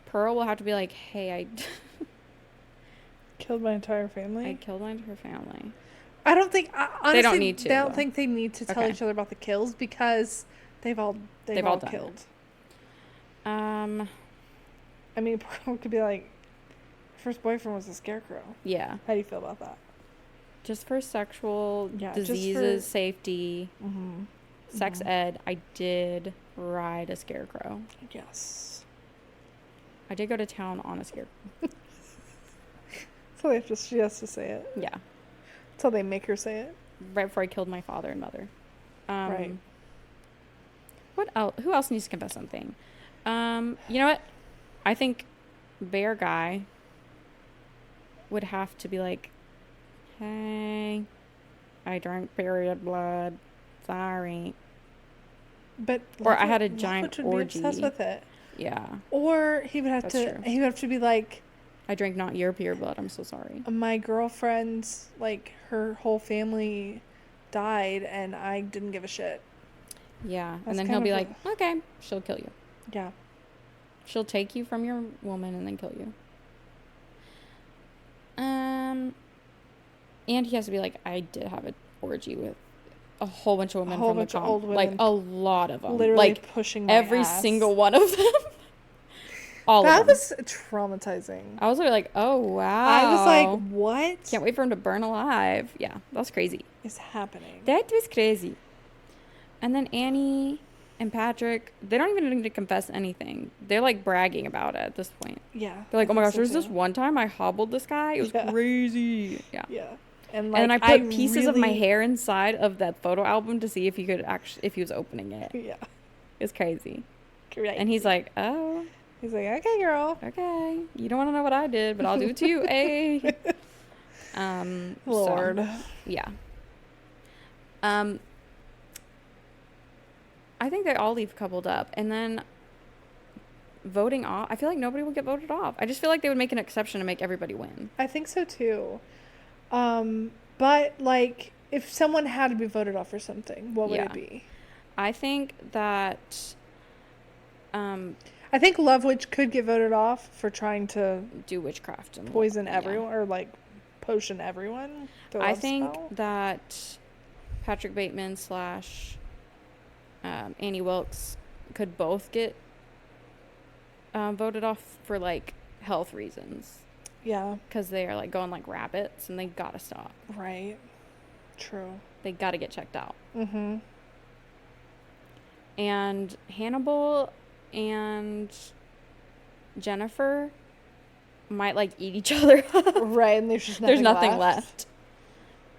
Pearl will have to be like, hey, I killed my entire family. I killed my entire family. I don't think honestly, they don't need to. They don't think they need to tell each other about the kills because they've all killed. I mean, Pearl could be like, first boyfriend was a scarecrow. Yeah. How do you feel about that? Just for sexual diseases, safety, sex ed, I did ride a scarecrow. Yes. I did go to town on a scarecrow. So she has to say it. Yeah. Until they make her say it. Right before I killed my father and mother. Right. What else? Who else needs to confess something? You know what? I think Bear Guy would have to be like, hey, I drank period blood. Sorry. But or I had a giant would orgy. Be obsessed with it. Yeah. Or he would have to be like, I drank not your period blood. I'm so sorry. My girlfriend's, like, her whole family died and I didn't give a shit. Yeah. That's and then he'll be like, okay, she'll kill you. Yeah. She'll take you from your woman and then kill you. And he has to be like, I did have an orgy with a whole bunch of women from the old women. Like, a lot of them. Literally like, pushing my every ass. single one of them. All of them. That was traumatizing. I was like, oh, wow. I was like, what? Can't wait for him to burn alive. Yeah, that's crazy. Is happening. That was crazy. And then Annie and Patrick, they don't even need to confess anything. They're, like, bragging about it at this point. Yeah. They're like, oh, my gosh, there's this one time I hobbled this guy. It was crazy. Yeah. Yeah. And then I put pieces of my hair inside of that photo album to see if he was opening it. Yeah. It's crazy. Right. And he's like, oh. He's like, okay, girl. Okay. You don't want to know what I did, but I'll do it to you. Hey. Lord. So, yeah. I think they all leave coupled up. And then voting off, I feel like nobody would get voted off. I just feel like they would make an exception to make everybody win. I think so too. But like, if someone had to be voted off for something, what would it be? I think that I think Love Witch could get voted off for trying to do witchcraft and poison everyone or like potion everyone. I think that Patrick Bateman / Annie Wilkes could both get voted off for like health reasons. Yeah. Because they are like going like rabbits and they gotta stop. Right. True. They gotta get checked out. Mm-hmm. And Hannibal and Jennifer might like eat each other up. Right, and there's nothing left.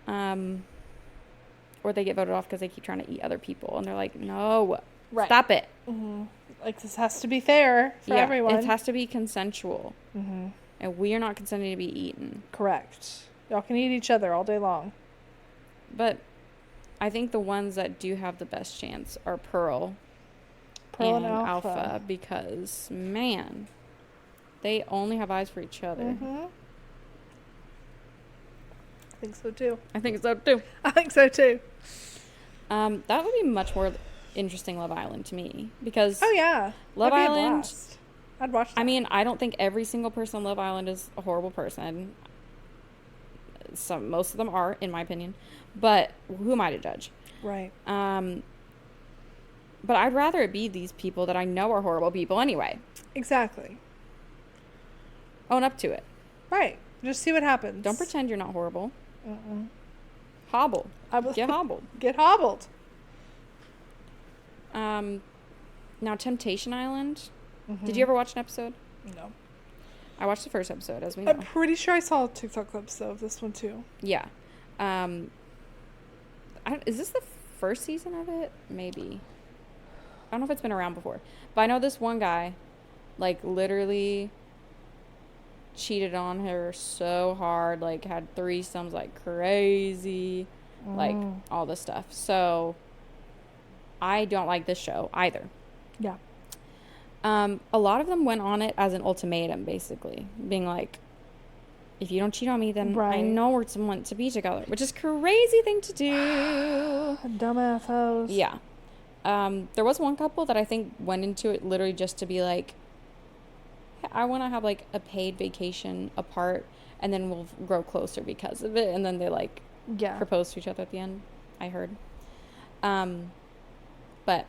Or they get voted off because they keep trying to eat other people and they're like, no, stop it. Mm-hmm. Like, this has to be fair for everyone. It has to be consensual. Mm-hmm. And we are not consenting to be eaten. Correct. Y'all can eat each other all day long. But I think the ones that do have the best chance are Pearl and Alpha. Because, man, they only have eyes for each other. Mm-hmm. I think so, too. I think so, too. That would be much more interesting Love Island to me. Because Love Island... I'd watch that. I mean, I don't think every single person on Love Island is a horrible person. Most of them are, in my opinion. But who am I to judge? Right. But I'd rather it be these people that I know are horrible people anyway. Exactly. Own up to it. Right. Just see what happens. Don't pretend you're not horrible. Mm-mm. Hobble. Get hobbled. Get hobbled. Now, Temptation Island. Mm-hmm. Did you ever watch an episode? No. I watched the first episode, as we know. I'm pretty sure I saw TikTok clips though of this one too. Yeah. Is this the first season of it? Maybe. I don't know if it's been around before. But I know this one guy, like, literally cheated on her so hard. Like, had threesomes like crazy. Like, all this stuff. So, I don't like this show either. Yeah. A lot of them went on it as an ultimatum, basically. Being like, if you don't cheat on me, then I know we're someone to be together. Which is a crazy thing to do. Dumbass hoes. Yeah. There was one couple that I think went into it literally just to be like, hey, I want to have like a paid vacation apart, and then we'll grow closer because of it. And then they like propose to each other at the end, I heard. But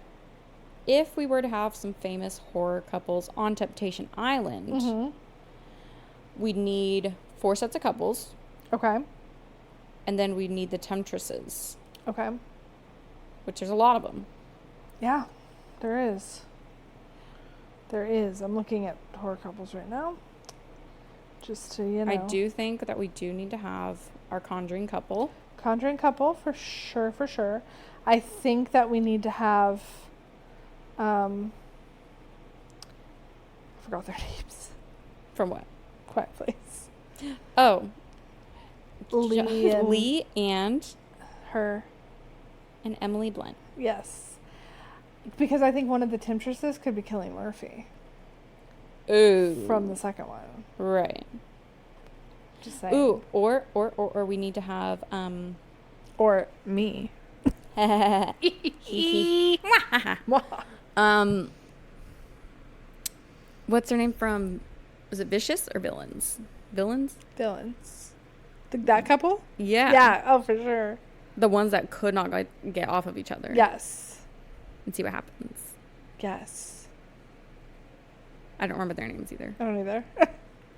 if we were to have some famous horror couples on Temptation Island, we'd need 4 sets of couples. Okay. And then we'd need the temptresses. Okay. Which there's a lot of them. Yeah, there is. There is. I'm looking at horror couples right now. Just to, you know. I do think that we do need to have our Conjuring couple. Conjuring couple, for sure, for sure. I think that we need to have, I forgot their names. From what? Quiet Place. Oh. Lee and her. And Emily Blunt. Yes. Because I think one of the temptresses could be Cillian Murphy. Ooh. From the second one. Right. Just saying. Ooh, or we need to have or me. What's her name from, was it Vicious or Villains? Villains. That couple? Yeah. Yeah, oh for sure. The ones that could not get off of each other. Yes. And see what happens. Yes. I don't remember their names either. I don't either.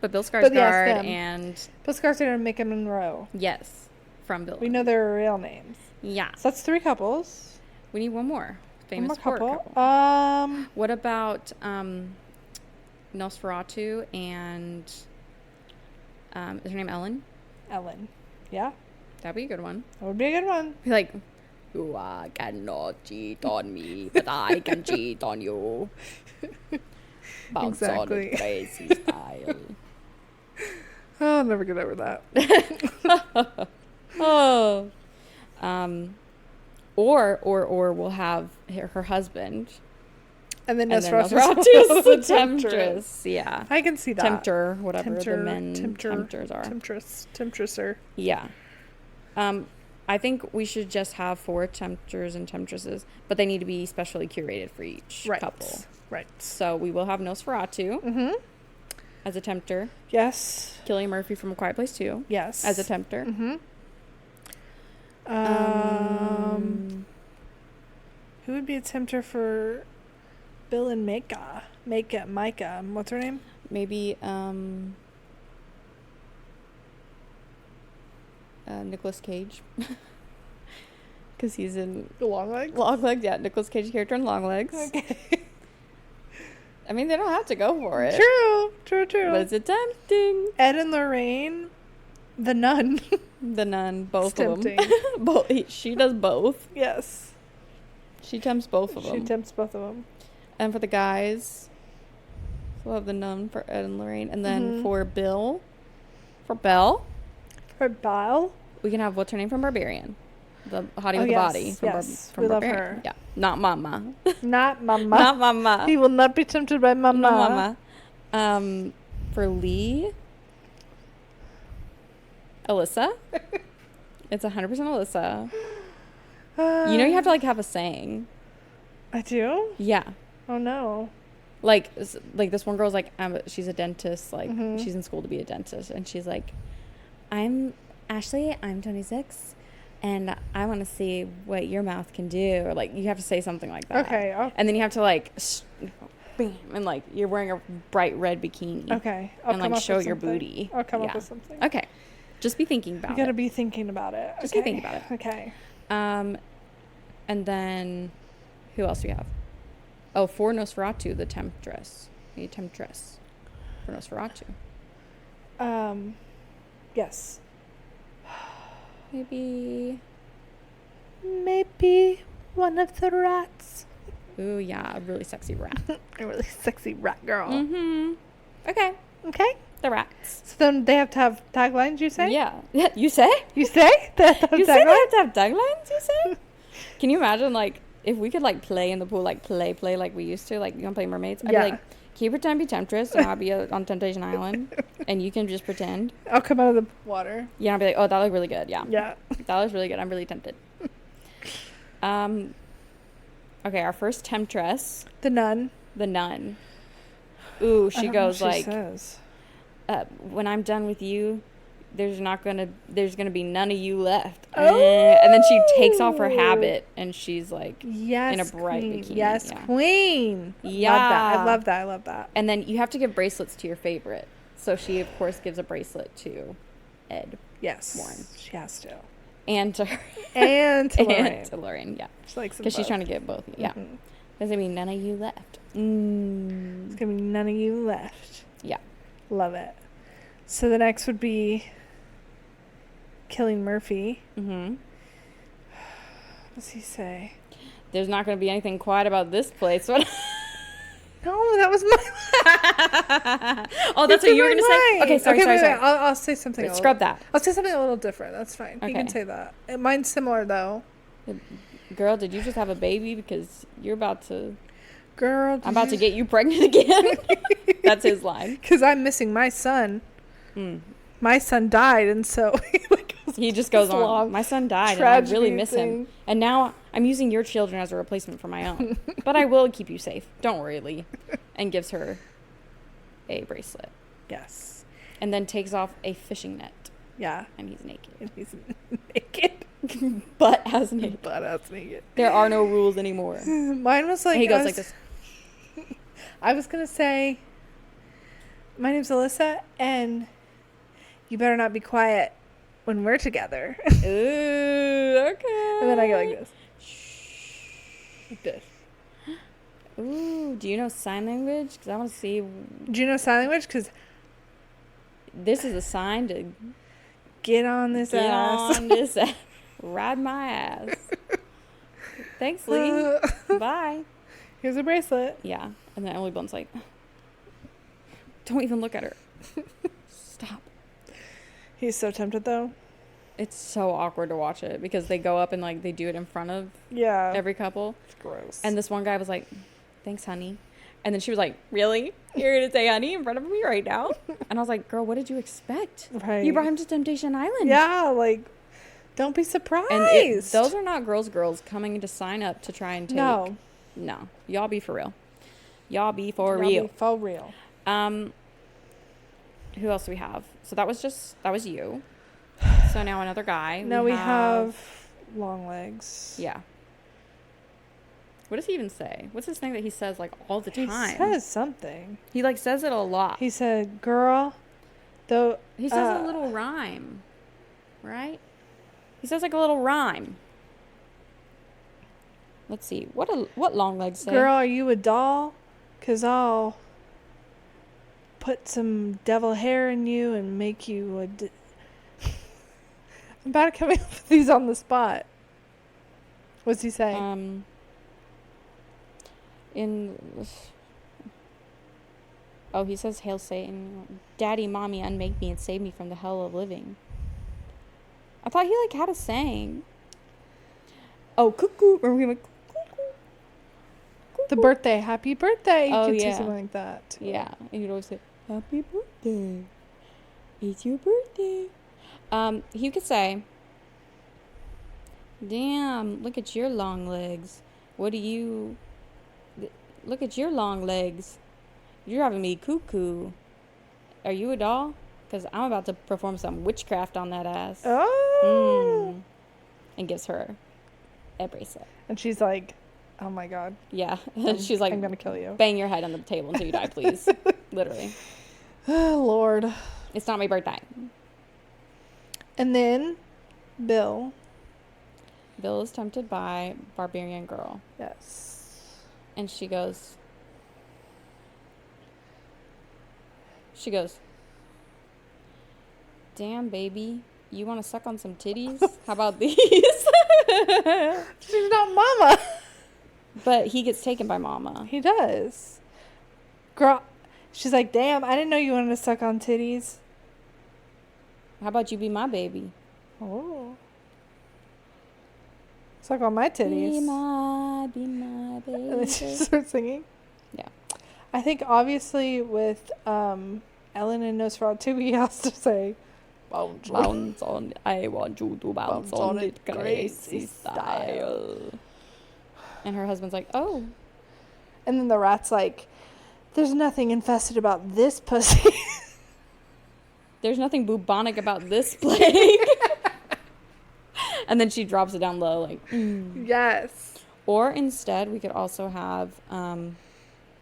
But Bill Skarsgård yes, and... Bill Skarsgård and Micah Monroe. Yes. From Bill. We know their real names. Yeah. So that's 3 couples. We need one more. Famous one more horror couple. What about Nosferatu and... is her name Ellen? Ellen. Yeah. That'd be a good one. That would be a good one. Be like, you cannot cheat on me, but I can cheat on you. Bounce exactly. On crazy style. Oh, I'll never get over that. Oh. Or we'll have her husband. And then Nosferatu's the temptress. Yeah. I can see that. Tempter, whatever the men tempters are. Temptresser. Yeah. I think we should just have 4 tempters and temptresses, but they need to be specially curated for each couple. Right. So we will have Nosferatu as a tempter. Yes. Cillian Murphy from A Quiet Place 2. Yes. As a tempter. Who would be a tempter for Bill and Micah? Micah. What's her name? Maybe Nicolas Cage. Because he's in Longlegs? Yeah, Nicolas Cage character in Longlegs. Okay. I mean, they don't have to go for it. True. But it's tempting. Ed and Lorraine, the nun. The nun, both it's of them. She does both. Yes. She tempts both of them. She tempts both of them. And for the guys, we'll have the nun for Ed and Lorraine. And then for Belle, we can have, what's her name from Barbarian? The hottie with the body from we Barbarian. Love her. Yeah, not Mama. Not Mama. Not Mama. He will not be tempted by Mama. No Mama. For Lee, Alyssa. It's 100% Alyssa. You know you have to, like, have a saying. I do? Yeah. Oh, no. Like this one girl's like, she's a dentist. Like, she's in school to be a dentist. And she's like, I'm Ashley. I'm 26. And I want to see what your mouth can do. Or, like, you have to say something like that. Okay. And then you have to, like, bam. And, like, you're wearing a bright red bikini. Okay. And, like, show your booty. I'll come up with something. Okay. Just be thinking about it. You got to be thinking about it. Just be thinking about it. Okay. And then, who else do we have? Oh, for Nosferatu, the temptress. We need temptress for Nosferatu. Yes. Maybe. Maybe one of the rats. Ooh, yeah, a really sexy rat. A really sexy rat girl. Mm-hmm. Okay. Okay. The rats. So then they have to have taglines, you say? Yeah. You say? You say? They have to have You say they taglines? have to have taglines, you say? Can you imagine, like, if we could, like, play in the pool, like, play like we used to? Like, you want to play mermaids? I'd Yeah. be like, can you pretend to be Temptress and I'll be on Temptation Island? And you can just pretend. I'll come out of the water. Yeah, I'll be like, oh, that looked really good. Yeah. Yeah. That looks really good. I'm really tempted. Okay, our first Temptress. The nun. The nun. Ooh, she goes like, says. when I'm done with you, there's gonna be none of you left. Oh! And then she takes off her habit and she's like, Yes, in a bright queen. bikini. Yes, Yeah. queen. Yeah. I love that. And then you have to give bracelets to your favorite. So she, of course, gives a bracelet to Ed. Yes. Warren. She has to. And to her. And to Lorraine. And to Lorraine, yeah. She likes them Because she's both. trying to get both. Yeah. Mm-hmm. There's going to be none of you left. There's going to be none of you left. Yeah. Love it. So the next would be killing Murphy. Mm-hmm. What does he say? There's not going to be anything quiet about this place. What? No, that was my Oh, that's what you were going to say? Okay, sorry. Wait. I'll say something. Wait, scrub that. I'll say something a little different. That's fine. Okay. You can say that. Mine's similar, though. Girl, did you just have a baby? Because you're about to... Girl, I'm about to get you pregnant again. That's his line. Because I'm missing my son. My son died, and so he just goes on. My son died, and I really miss him. And now I'm using your children as a replacement for my own. But I will keep you safe. Don't worry, Lee. And gives her a bracelet. Yes. And then takes off a fishing net. Yeah. And he's naked. And he's naked. But as naked. Naked. There are no rules anymore. Mine was like... And he goes like this. I was going to say, my name's Alyssa, and you better not be quiet when we're together. Ooh, okay. And then I go like this. Like this. Ooh, do you know sign language? Because I want to see. Do you know sign language? Because this is a sign to get on this ass. Ride my ass. Thanks, Lee. Bye. Here's a bracelet. Yeah. And then Emily Blunt's like, don't even look at her. Stop. He's so tempted, though. It's so awkward to watch it because they go up and, like, they do it in front of every couple. It's gross. And this one guy was like, thanks, honey. And then she was like, really? You're going to say honey in front of me right now? And I was like, girl, what did you expect? Right. You brought him to Temptation Island. Yeah, like, don't be surprised. And those are not girls coming to sign up to try and take. No. Y'all be for real. Y'all be for real. Who else do we have? So that was you. So now another guy. Now we have long legs. Yeah. What does he even say? What's this thing that he says like all the time? He says something. He like says it a lot. He said, girl, though. He says a little rhyme. Right? He says like a little rhyme. Let's see. What long legs say? Girl, are you a doll? 'Cause I'll put some devil hair in you and make you I'm about to come up with these on the spot. What's he say? He says, Hail Satan, Daddy, Mommy, unmake me and save me from the hell of living. I thought he like had a saying. Oh, cuckoo. Remember he went cuckoo. The birthday, happy birthday. Oh, You could say yeah. something like that. Yeah, and he'd always say, happy birthday. It's your birthday. He could say, damn, look at your long legs. Look at your long legs. You're driving me cuckoo. Are you a doll? Because I'm about to perform some witchcraft on that ass. Oh. And gives her a bracelet. And she's like, oh my God. Yeah. And she's like, I'm going to kill you. Bang your head on the table until you die, please. Literally. Oh, Lord. It's not my birthday. And then Bill. Bill is tempted by Barbarian Girl. Yes. And she goes, damn, baby, you want to suck on some titties? How about these? She's not mama. But he gets taken by mama. He does. Girl, she's like, damn, I didn't know you wanted to suck on titties. How about you be my baby? Oh. Suck on my titties. Be my baby. And then she starts singing. Yeah. I think obviously with Ellen and Nosferatu, he has to say, Bounce on, I want you to bounce on it crazy style. And her husband's like, oh. And then the rat's like, there's nothing infested about this pussy. There's nothing bubonic about this plague. And then she drops it down low, like, Yes. Or instead, we could also have,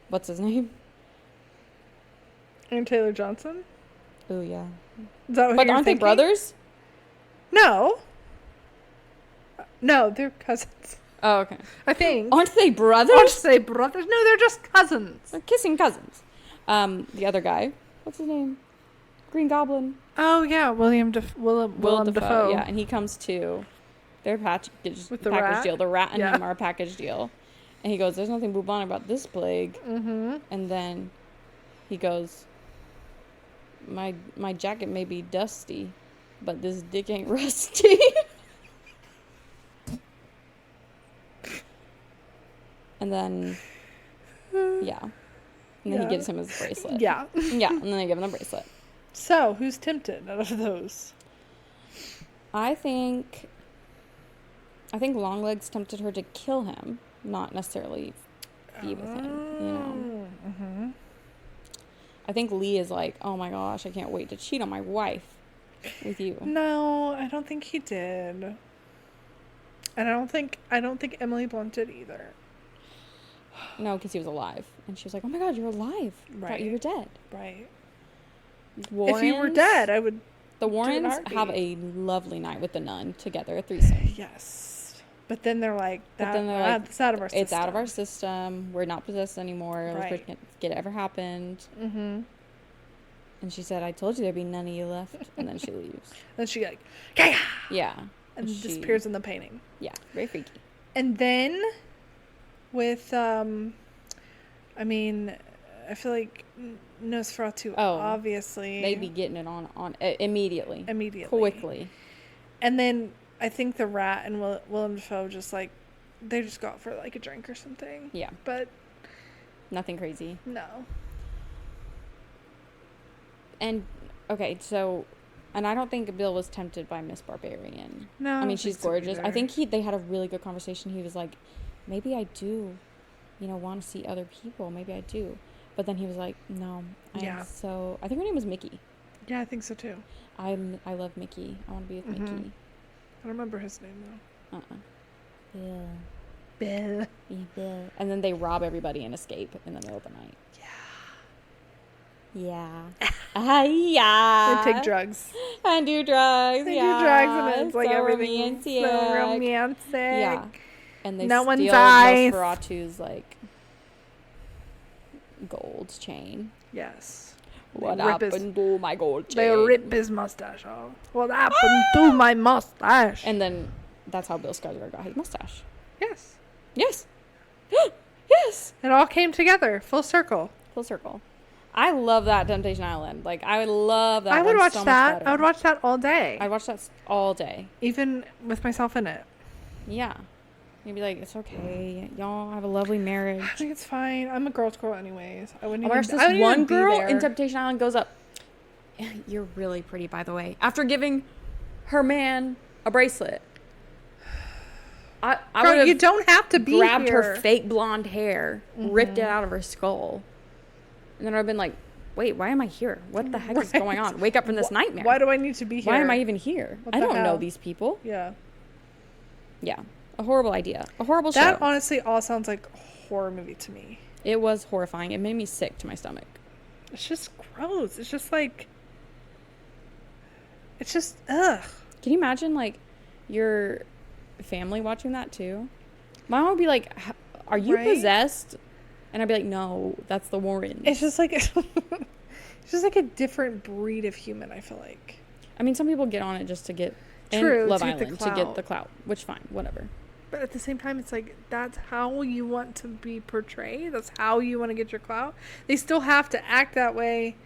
what's his name? And Taylor Johnson? Oh, yeah. Is that what But you're aren't thinking? they brothers? No. No, they're cousins. Oh, okay. I think. Aren't they brothers? I want to say brothers. No, they're just cousins. They're kissing cousins. The other guy, what's his name? Green Goblin. Oh, yeah. Willem Dafoe. Yeah, and he comes to their package With the rat? deal. The rat and Yeah. him are a package deal. And he goes, there's nothing bubonic about this plague. Mm-hmm. And then he goes, my jacket may be dusty, but this dick ain't rusty. And then, yeah. And then he gives him his bracelet. Yeah. Yeah, and then they give him the bracelet. So, who's tempted out of those? I think Longlegs tempted her to kill him, not necessarily be with him, you know. Mm-hmm. I think Lee is like, oh my gosh, I can't wait to cheat on my wife with you. No, I don't think he did. And I don't think Emily Blunt did either. No, because he was alive. And she was like, oh my god, you're alive. I thought you were dead. Right. Warrens, if you were dead, I would. The Warrens have a lovely night with the nun together, a threesome. Yes. But then they're like, it's out of our system. It's out of our system. We're not possessed anymore. Right. Let's forget it ever happened. Mm-hmm. And she said, I told you there'd be none of you left. And then she leaves. Then she like, yeah. Yeah. And disappears in the painting. Yeah, very freaky. And then with, I feel like Nosferatu, obviously. They'd be getting it on immediately. Quickly. And then I think the rat and Willem Dafoe they just go out for like a drink or something. Yeah. But. Nothing crazy. No. And, okay, so, and I don't think Bill was tempted by Miss Barbarian. No. I mean, she's gorgeous. Either. I think they had a really good conversation. He was like, maybe I do, want to see other people. Maybe I do. But then he was like, no. I think her name was Mickey. Yeah, I think so too. I love Mickey. I want to be with Mickey. I don't remember his name though. Bill. Bill. Yeah, Bill. And then they rob everybody and escape in the middle of the night. Yeah. Yeah. They take drugs. And do drugs. They do drugs and it's like so everything so romantic. Yeah. And they no steal one's eyes. Nosferatu's like gold chain. Yes. What happened to my gold chain? They rip his mustache off. What happened to my mustache? And then that's how Bill Skarsgård got his mustache. Yes. Yes. Yes. It all came together. Full circle. Full circle. I love that Temptation Island. Like, I would love that. I would watch so that. I would watch that all day. I'd watch that all day. Even with myself in it. Yeah. You'd be like, it's okay. Y'all have a lovely marriage. I think it's fine. I'm a girl's girl anyways. I wouldn't This one girl in Temptation Island goes up. You're really pretty, by the way. After giving her man a bracelet. I Girl, you don't have to be grabbed here. her fake blonde hair, ripped it out of her skull. And then I've been like, wait, why am I here? What the heck is going on? Wake up from this nightmare. Why do I need to be here? Why am I even here? I don't know these people. Yeah. Yeah. A horrible idea. A horrible show. That honestly all sounds like a horror movie to me. It was horrifying. It made me sick to my stomach. It's just gross. It's just like... It's just... Ugh. Can you imagine, like, your family watching that, too? My mom would be like, are you possessed? And I'd be like, no, that's the Warrens. It's just like... it's just like a different breed of human, I feel like. I mean, some people get on it just to get True, and Love to get the Island to get clout. the clout, which fine, whatever. But at the same time, it's like, that's how you want to be portrayed. That's how you want to get your clout. They still have to act that way,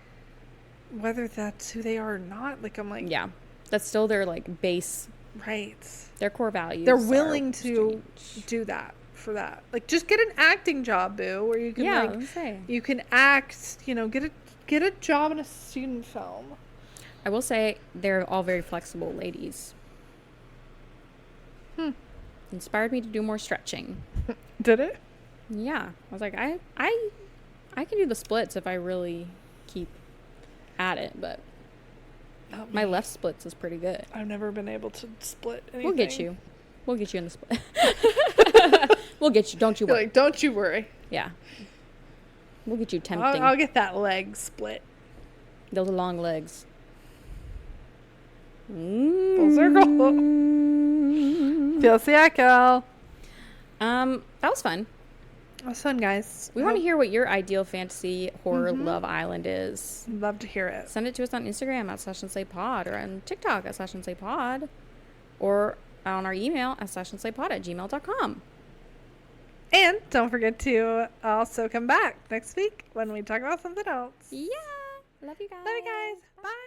whether that's who they are or not. Like, I'm like, Yeah, that's still their like base, right. their core values. They're willing are to strange. do that for that. Like, just get an acting job, boo, where you can Yeah, like, let's say. you can act. You know, get a job in a student film. I will say they're all very flexible ladies. Inspired me to do more stretching. Did it? Yeah, I was like, I can do the splits if I really keep at it, but Not my me. left splits is pretty good. I've never been able to split anything. We'll get you. We'll get you in the split. We'll get you. Don't you You're worry. like, don't you worry. Yeah. We'll get you tempting. I'll get that leg split. Those long legs. Full circle. Feels the echo. That was fun. That was fun, guys. We want to hear what your ideal fantasy horror Mm-hmm. Love Island is. Love to hear it. Send it to us on Instagram at @slashandslaypod or on TikTok at @slashandslaypod or on our email at slashandslaypod@gmail.com. And don't forget to also come back next week when we talk about something else. Yeah. Love you guys. Love you guys. Bye.